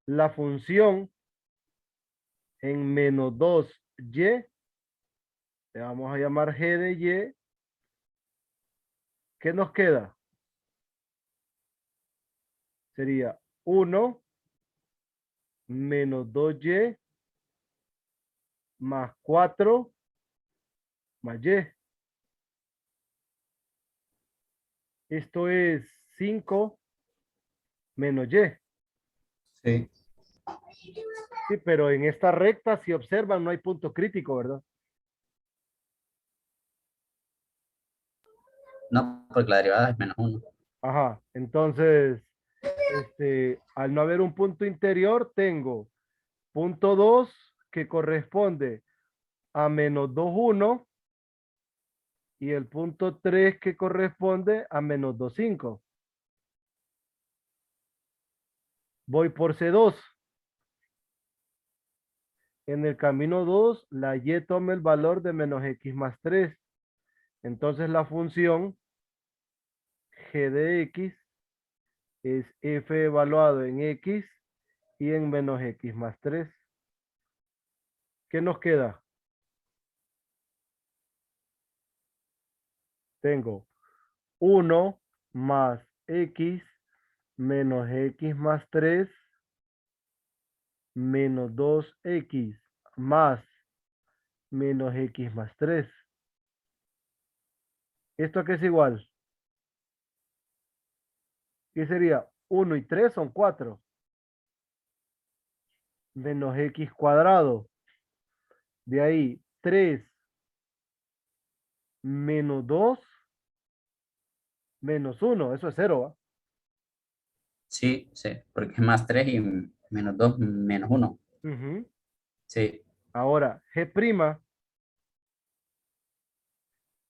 la función en menos 2y, le vamos a llamar g de y, ¿qué nos queda? Sería 1 menos 2y más 4 más y. Esto es 5 menos y. sí. Sí, pero en esta recta, si observan, no hay punto crítico, ¿verdad? No, porque la derivada es menos 1. Ajá, entonces, al no haber un punto interior, tengo punto 2 que corresponde a menos 2, 1 y el punto 3 que corresponde a menos 2, 5. Voy por C2. En el camino 2, la y toma el valor de menos x más 3. Entonces la función g de x es f evaluado en x y en menos x más 3. ¿Qué nos queda? Tengo 1 más x menos x más 3 menos 2x más menos x más 3. ¿Esto a qué es igual? ¿Qué sería? 1 y 3 son 4. Menos x cuadrado. De ahí 3 menos 2 menos 1. Eso es 0, ¿va? Sí, sí, porque es más 3 y menos 2 menos 1. Ujú. Sí, Ahora, g'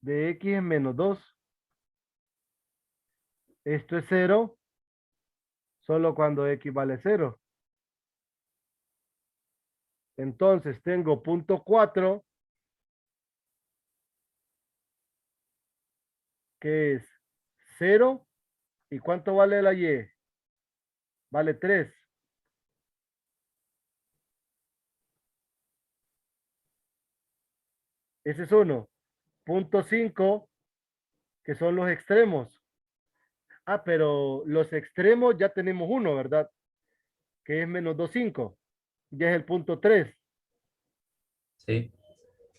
de x es menos 2. Esto es 0 solo cuando x vale 0. Entonces tengo punto 4 que es 0. ¿Y cuánto vale la y? Vale 3. Ese es uno. Punto 5, que son los extremos. Ah, pero los extremos ya tenemos uno, ¿verdad? Que es menos 2,5. Ya es el punto 3. Sí,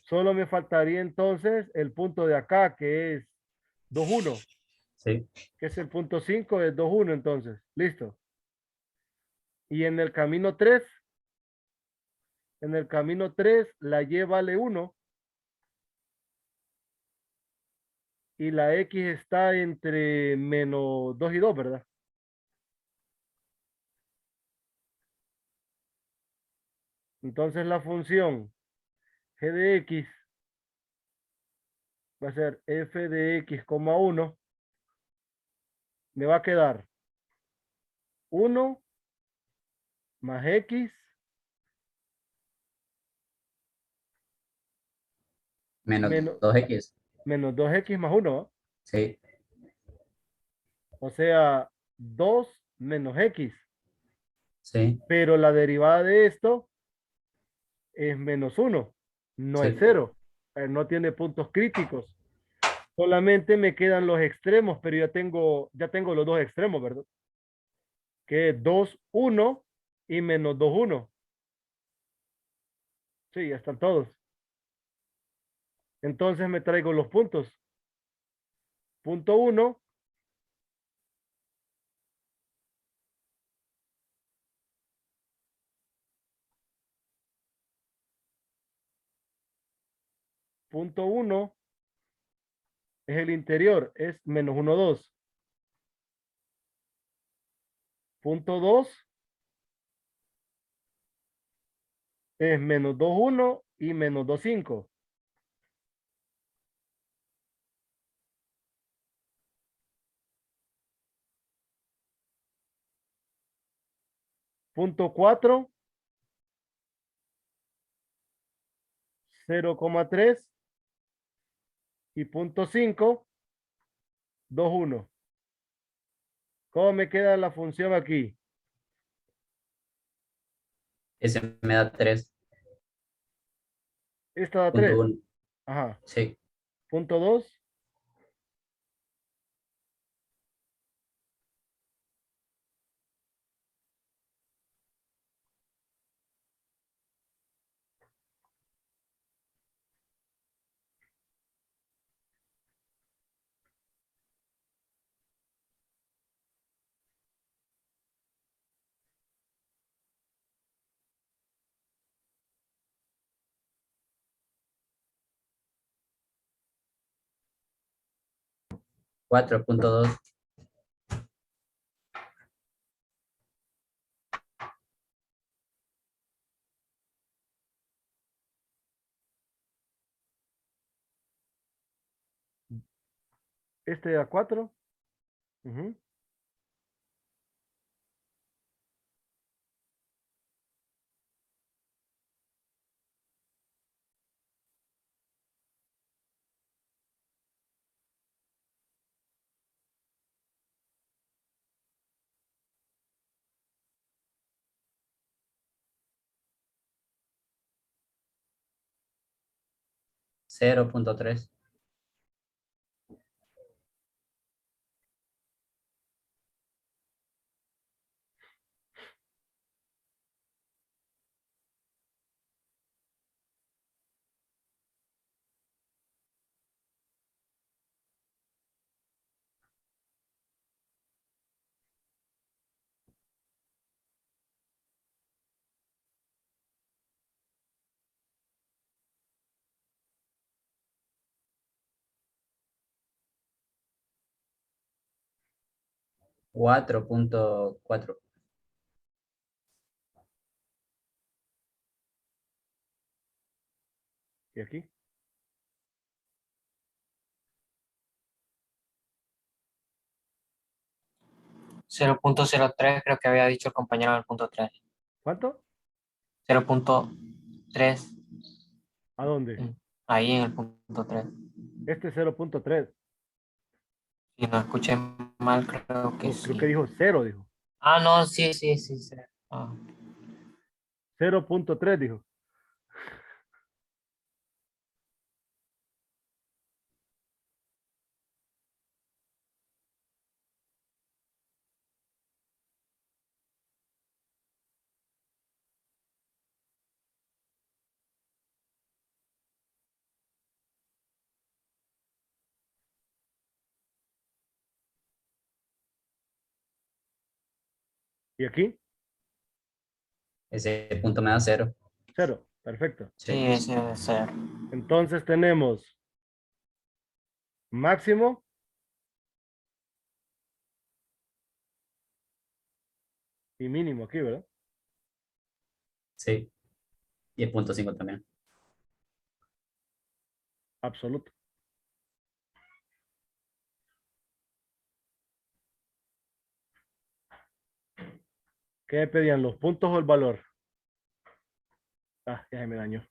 Solo me faltaría entonces el punto de acá, que es 2,1. sí. Que es el punto 5, es 2,1 entonces. Listo. Y en el camino 3, la y vale 1 y la x está entre menos 2 y 2, ¿verdad? Entonces la función g de x va a ser f de x, 1. Me va a quedar 1 más x Menos menos, 2x. menos 2x más 1, ¿va? Sí, O sea, 2 menos x. sí, Pero la derivada de esto es menos 1, no es sí. 0. No tiene puntos críticos. Solamente me quedan los extremos, pero ya tengo los dos extremos, ¿verdad? Que es 2, 1 y menos 2, 1. Sí, ya están todos. Entonces me traigo los puntos. Punto 1, punto 1 es el interior, es menos 1, 2. Punto 2 es menos 2, 1 y menos 2, 5. Punto 4, 0,3 y punto 5, 2, 1. ¿Cómo me queda la función aquí? Ese me da 3. Esta da Punto 3. 1. Ajá. Sí. Punto 2, 4.2. este da 4. 0.3. Cuatro punto cuatro. ¿Y aquí? Cero punto cero tres creo que había dicho el compañero del punto 3. ¿Cuánto? 0.3. ¿A dónde? Ahí en el punto 3. Este es 0,3. Si no escuché mal, creo que No, creo que sí. dijo 0, dijo. Ah, no, sí, sí, sí. Sí. Ah, 0,3 dijo. ¿Y aquí? Ese punto me da 0. 0. Perfecto. Sí, Sí. ese debe ser. Entonces tenemos máximo y mínimo aquí, ¿verdad? Sí. Y el punto 5 también. Absoluto. ¿Qué me pedían? ¿Los puntos o el valor? Ah, ya se me dañó.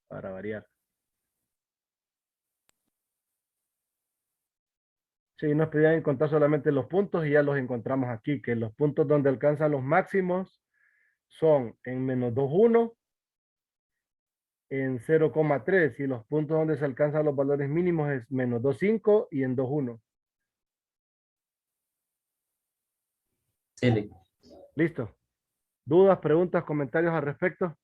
Para variar. Sí, nos pedían encontrar solamente los puntos y ya los encontramos aquí, que los puntos donde alcanzan los máximos son en -2,1, en 0,3 y los puntos donde se alcanzan los valores mínimos es -2,5 y en 2,1. Sí, Lick. Listo. ¿Dudas, preguntas, comentarios al respecto?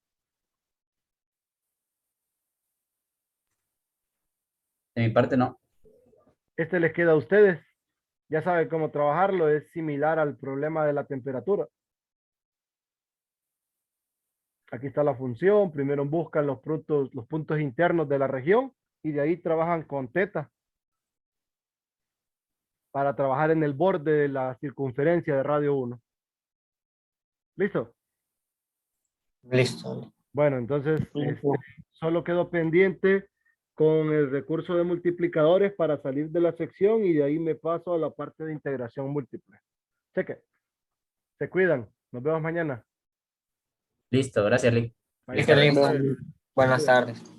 De mi parte, no. Este les queda a ustedes. Ya saben cómo trabajarlo. Es similar al problema de la temperatura. Aquí está la función. Primero buscan los puntos internos de la región y de ahí trabajan con teta para trabajar en el borde de la circunferencia de radio 1. ¿Listo? Listo. Bueno, entonces Listo. solo quedó pendiente con el recurso de multiplicadores para salir de la sección y de ahí me paso a la parte de integración múltiple. Cheque. Se cuidan. Nos vemos mañana. Listo, gracias, Lick. Bye. Feliz Qué tarde. lindo. Ustedes. Buenas tardes.